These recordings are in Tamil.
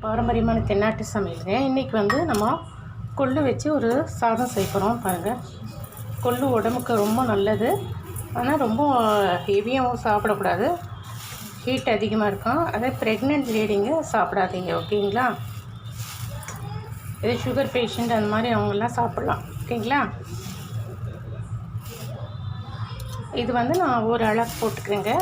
பாரம்பரியமான தென்னாட்டு சமையலுங்க. இன்றைக்கி வந்து நம்ம கொள்ளு வச்சு ஒரு சாதம் செய்ய போகிறோம். பாருங்கள், கொள்ளு உடம்புக்கு ரொம்ப நல்லது. ஆனால் ரொம்ப ஹெவியாகவும் சாப்பிடக்கூடாது, ஹீட் அதிகமாக இருக்கும். அதே ப்ரெக்னென்ட் லேடிங்க சாப்பிடாதீங்க, ஓகேங்களா? இதே சுகர் பேஷண்ட் அந்த மாதிரி அவங்கெல்லாம் சாப்பிட்லாம், ஓகேங்களா? இது வந்து நான் ஒரு அளவு போட்டுக்கிறேங்க.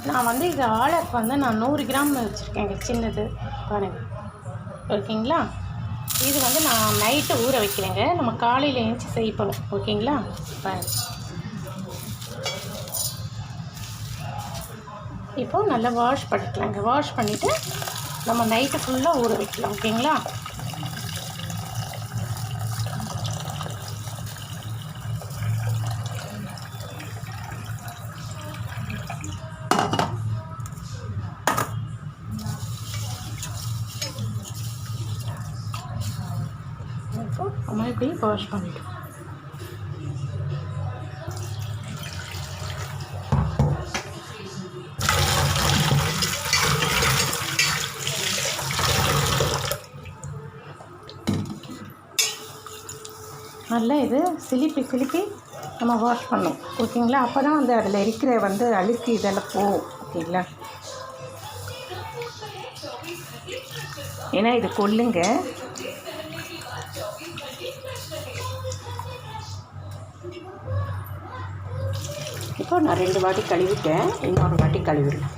நான் வந்து இது ஆளுக்கு வந்து நான் 100 கிராம் வச்சுருக்கேங்க, சின்னது பாருங்கள், ஓகேங்களா? இது வந்து நான் நைட்டு ஊற வைக்கிறேங்க, நம்ம காலையில் எழுந்துச்சி செய்யப்படும், ஓகேங்களா? பாருங்கள், இப்போது நல்லா வாஷ் பண்ணிக்கலாங்க. வாஷ் பண்ணிவிட்டு நம்ம நைட்டு ஃபுல்லாக ஊற வைக்கலாம், ஓகேங்களா? நம்ம இப்படி வாஷ் பண்ணிட்டோம். நல்லா இது சிலிப்பி நம்ம வாஷ் பண்ணோம், ஓகேங்களா? அப்போ தான் வந்து அதில் இருக்கிற வந்து அழுக்கு இதெல்லாம் போகும், ஓகேங்களா? ஏன்னா இது கொள்ளுங்க. இப்போ நான் 2 வாட்டி கழுவிட்டேன், இன்னொரு வாட்டி கழுவிடலாம்.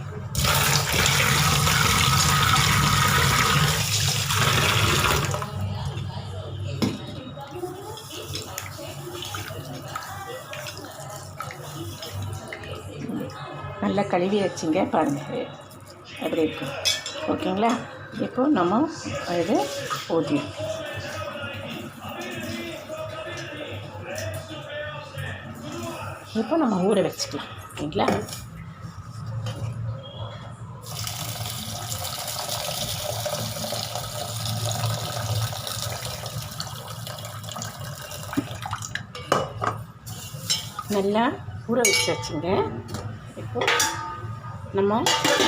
நல்லா கழுவி வச்சுங்க, பாருங்கள் அப்படி இருக்கும், ஓகேங்களா? இப்போ நம்ம இது ஊற்றிடும். இப்போ நம்ம ஊற வச்சுக்கலாம், ஓகேங்களா? நல்லா ஊற வச்சுங்க. இப்போ நம்ம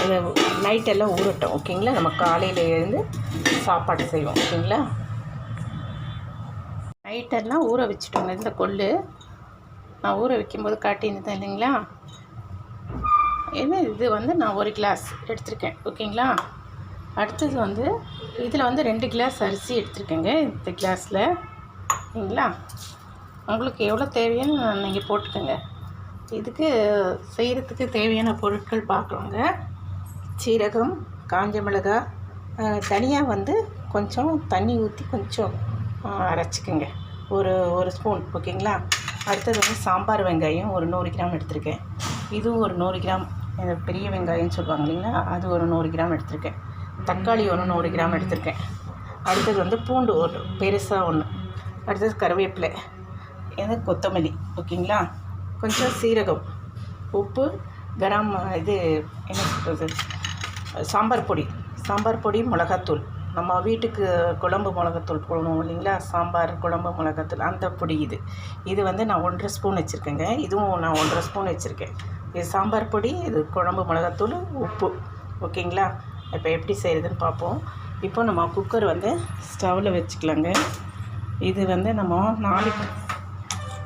இதை நைட்டெல்லாம் ஊறட்டும், ஓகேங்களா? நம்ம காலையில் எழுந்து சாப்பாடு செய்வோம், ஓகேங்களா? நைட்டெல்லாம் ஊற வச்சுட்டோங்க. இந்த கொள்ளு நான் ஊற வைக்கும்போது காட்டியிருந்தேன் இல்லைங்களா? ஏன்னா இது வந்து நான் 1 கிளாஸ் எடுத்திருக்கேன், ஓகேங்களா? அடுத்தது வந்து இதில் வந்து 2 கிளாஸ் அரிசி எடுத்திருக்கேங்க, இந்த கிளாஸில், ஓகேங்களா? உங்களுக்கு எவ்வளோ தேவையான நீங்கள் போட்டுக்கோங்க. இதுக்கு செய்கிறதுக்கு தேவையான பொருட்கள் பார்க்கலாங்க. சீரகம், காஞ்ச மிளகாய், தனியாக வந்து கொஞ்சம் தண்ணி ஊற்றி கொஞ்சம் அரைச்சிக்கோங்க, ஒரு ஸ்பூன், ஓகேங்களா? அடுத்தது வந்து சாம்பார் வெங்காயம் ஒரு 100 கிராம் எடுத்திருக்கேன். இதுவும் ஒரு 100 கிராம், பெரிய வெங்காயம்னு சொல்லுவாங்க இல்லைங்களா, அது ஒரு 100 கிராம் எடுத்திருக்கேன். தக்காளி ஒரு 100 கிராம் எடுத்திருக்கேன். அடுத்தது வந்து பூண்டு ஒரு பெருசாக ஒன்று. அடுத்தது கருவேப்பிலை, கொத்தமல்லி, ஓகேங்களா? கொஞ்சம் சீரகம், உப்பு, கரம் இது என்ன சொல்கிறது, சாம்பார் பொடி, மிளகாத்தூள், நம்ம வீட்டுக்கு குழம்பு மிளகாத்தூள் போடணும் இல்லைங்களா, சாம்பார் குழம்பு மிளகாத்தூள், அந்த பொடி. இது வந்து நான் 1.5 ஸ்பூன் வச்சுருக்கேங்க. இதுவும் நான் 1.5 ஸ்பூன் வச்சுருக்கேன். இது சாம்பார் பொடி, இது குழம்பு மிளகாத்தூள், உப்பு, ஓகேங்களா? இப்போ எப்படி செய்கிறதுன்னு பார்ப்போம். இப்போ நம்ம குக்கர் வந்து ஸ்டவ்வில் வச்சுக்கலாங்க. இது வந்து நம்ம 4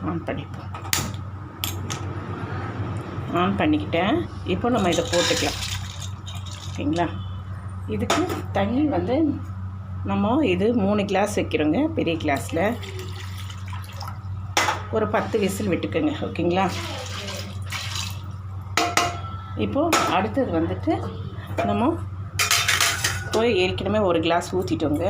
ஆன் பண்ணிப்போம். ஆன் பண்ணிக்கிட்டேன். இப்போ நம்ம இதை போட்டுக்கலாம், ஓகேங்களா? இதுக்கு தண்ணி வந்து நம்ம இது 3 கிளாஸ் வைக்கிறோங்க, பெரிய கிளாஸில். ஒரு 10 விசில் விட்டுக்கோங்க, ஓகேங்களா? இப்போது அடுத்தது வந்துட்டு நம்ம போய் ஏற்கனவே 1 கிளாஸ் ஊற்றிட்டோங்க.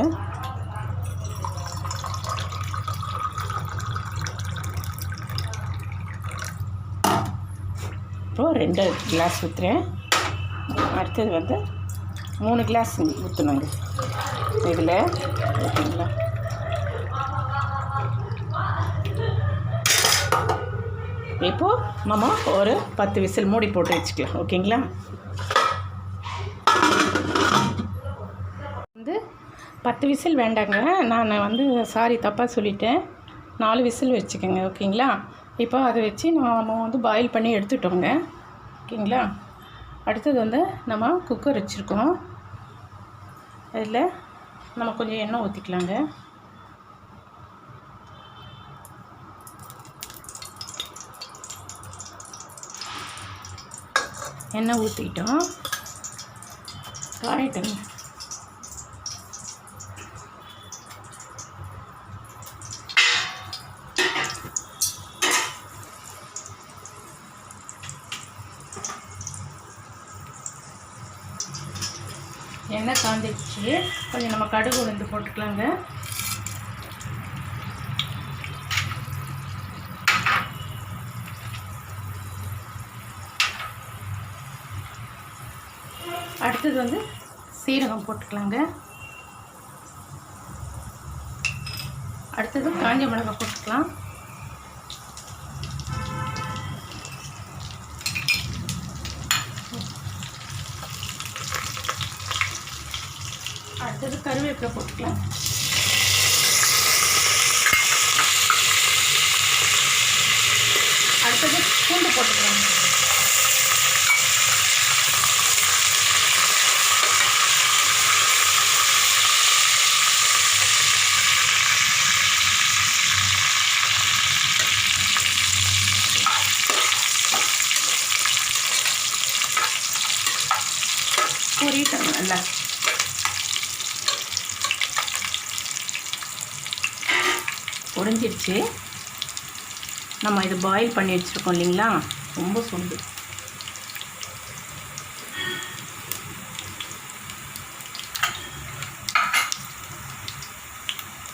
இப்போது 2 கிளாஸ் ஊற்றுறேன். அடுத்தது வந்து 3 கிளாஸ் ஊற்றணுங்க இதில், ஓகேங்களா? இப்போது நம்ம ஒரு 10 விசில் மூடி போட்டு வச்சுக்கலாம், ஓகேங்களா? வந்து 10 விசில் வேண்டாங்க, நான் வந்து சாரி தப்பாக சொல்லிட்டேன். 4 விசில் வச்சுக்கோங்க. ஓகேங்களா? இப்போ அதை வச்சு நாம் வந்து பாயில் பண்ணி எடுத்துட்டோங்க. ஓகேங்களா? அடுத்தது வந்து நம்ம குக்கர் வச்சுருக்கோம். அதில் நம்ம கொஞ்சம் எண்ணெய் ஊற்றிக்கலாங்க. எண்ணெய் ஊற்றிக்கிட்டோம், காயட்டுங்க. எண்ணெய் காந்திச்சு, கொஞ்சம் நம்ம கடுகு உளுந்து போட்டுக்கலாங்க. அடுத்தது வந்து சீரகம் போட்டுக்கலாங்க. அடுத்தது காஞ்ச மிளகாய் போட்டுக்கலாம். அடுத்தது கருவேப்பிலை போட்டுக்கலாம். அடுத்தது பூண்டு போட்டுக்கலாம். பொரிட்டோம் நல்லா. பொரிஞ்சிடுச்சு. நம்ம இது பாயில் பண்ணி வச்சுருக்கோம் இல்லைங்களா, ரொம்ப சுண்டு.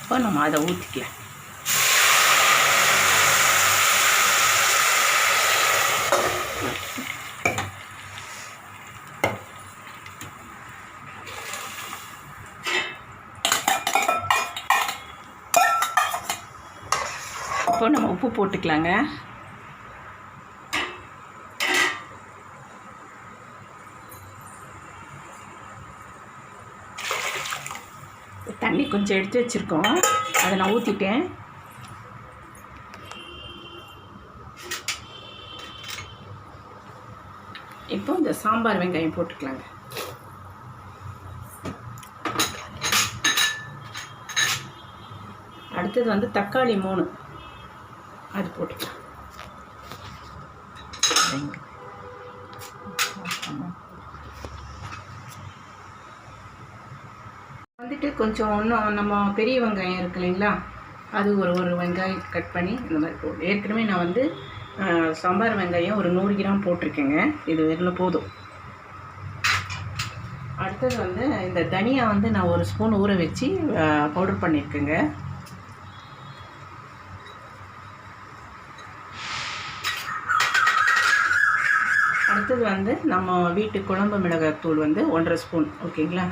இப்போ நம்ம அதை ஊற்றிக்கலாம். இப்போ நம்ம உப்பு போட்டுக்கலாங்க. தண்ணி கொஞ்சம் எடுத்து வச்சுருக்கோம், அதை நான் ஊற்றிட்டேன். இப்போ இந்த சாம்பார் வெங்காயம் போட்டுக்கலாங்க. அடுத்தது வந்து தக்காளி 3, அது போட்டுக்கலாம். வந்துட்டு கொஞ்சம் இன்னும் நம்ம பெரிய வெங்காயம் இருக்கு இல்லைங்களா, அது ஒரு வெங்காயம் கட் பண்ணி இந்த மாதிரி போடும். ஏற்கனவே நான் வந்து சாம்பார் வெங்காயம் ஒரு 100 கிராம் போட்டிருக்கேங்க. இது இதில் போதும். அடுத்தது வந்து இந்த தனியா வந்து நான் 1 ஸ்பூன் ஊற வச்சு பவுடர் பண்ணியிருக்கேங்க. அடுத்தது வந்து நம்ம வீட்டு குழம்பு மிளகாய் தூள் வந்து 1.5 ஸ்பூன். ஓகேங்களா?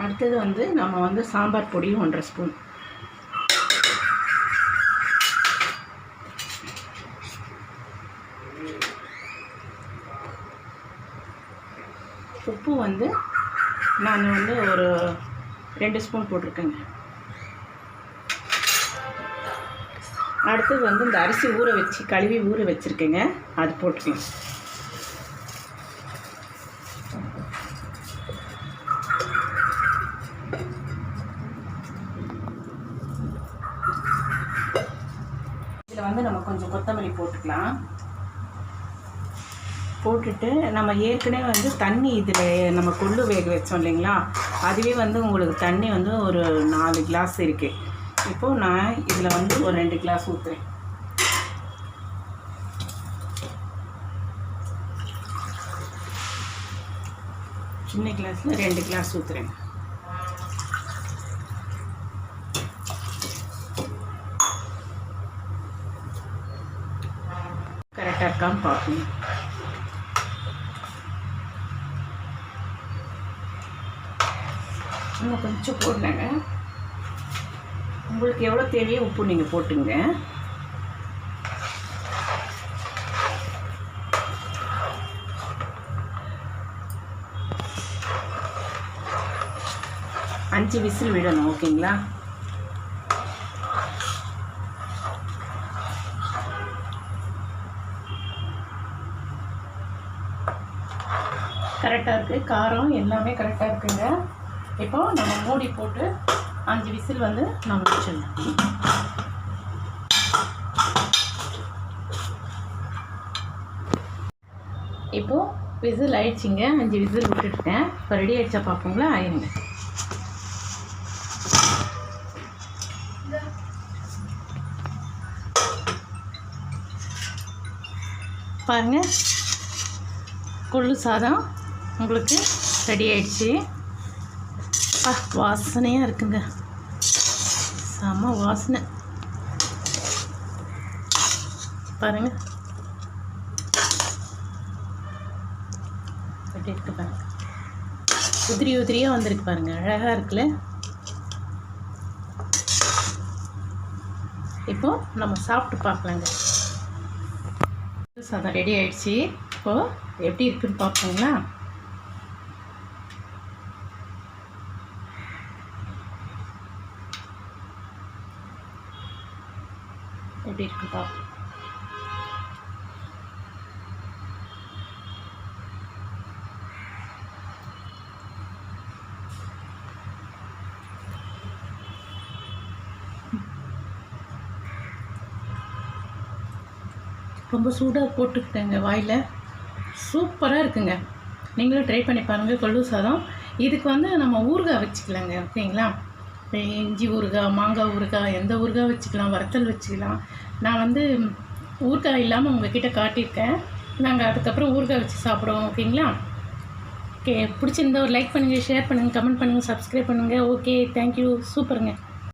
அடுத்தது வந்து நம்ம வந்து சாம்பார் பொடியும் 1.5 ஸ்பூன். உப்பு வந்து நான் வந்து ஒரு 2 ஸ்பூன் போட்டிருக்கேங்க. அடுத்தது வந்து இந்த அரிசி ஊற வச்சு கழுவி ஊற வச்சுருக்கேங்க, அது போட்டுக்கேங்க. இதில் வந்து நம்ம கொஞ்சம் கொத்தமல்லி போட்டுக்கலாம். போட்டுட்டு நம்ம ஏற்கனவே வந்து தண்ணி இதில் நம்ம கொள்ளு வேக வச்சோம் இல்லைங்களா, அதுவே வந்து உங்களுக்கு தண்ணி வந்து ஒரு 4 கிளாஸ் இருக்குது. இப்போது நான் இதில் வந்து ஒரு 2 கிளாஸ் ஊற்றுறேன். சின்ன கிளாஸில் 2 கிளாஸ் ஊற்றுறேன். கரெக்டாக இருக்கான்னு பார்க்கணும். இன்னும் கொஞ்சம் போடலங்க. உங்களுக்கு எவ்வளோ தேவையோ உப்பு நீங்கள் போட்டுங்க. 5 விசில் விடணும். ஓகேங்களா? கரெக்டாக இருக்குது, காரம் எல்லாமே கரெக்டாக இருக்குங்க. இப்போது நம்ம மூடி போட்டு 5 விசில் வந்து நம்ம வச்சிடலாம். இப்போது விசில் ஆயிடுச்சிங்க, 5 விசில் விட்டுட்டேன். இப்போ ரெடி ஆகிடுச்சா பார்ப்போங்களா? ஆயிருங்க. பாருங்கள், கொள்ளு சாதம் உங்களுக்கு ரெடி ஆயிடுச்சு. வாசனையாக இருக்குங்க, செம வாசனை. பாருங்கள் எப்படி இருக்கு பாருங்கள், உதிரி உதிரியாக வந்திருக்கு பாருங்கள், அழகாக இருக்குல்ல. இப்போது நம்ம சாப்பிட்டு பார்க்கலாங்க. சாதம் ரெடி ஆயிடுச்சு. இப்போது எப்படி இருக்குன்னு பார்ப்போங்களா? எப்படி இருக்கு பார்ப்போம். ரொம்ப சூடாக போட்டுக்கிட்டேங்க வாயில், சூப்பராக இருக்குங்க. நீங்களும் ட்ரை பண்ணி பாருங்கள் கொள்ளு சாதம். இதுக்கு வந்து நம்ம ஊறுகாய் வச்சுக்கலாங்க. ஓகேங்களா? இஞ்சி ஊறுகாய், மாங்காய் ஊறுகாய், எந்த ஊறுகாய் வச்சுக்கலாம், வறுத்தல் வச்சுக்கலாம். நான் வந்து ஊறுகாய் இல்லாமல் உங்கள்கிட்ட காட்டியிருக்கேன். நாங்கள் அதுக்கப்புறம் ஊறுகாய் வச்சு சாப்பிடுவோம். ஓகேங்களா? ஓகே, பிடிச்சிருந்தா ஒரு லைக் பண்ணுங்கள், ஷேர் பண்ணுங்கள், கமெண்ட் பண்ணுங்கள், சப்ஸ்கிரைப் பண்ணுங்கள். ஓகே, தேங்க்யூ, சூப்பருங்க.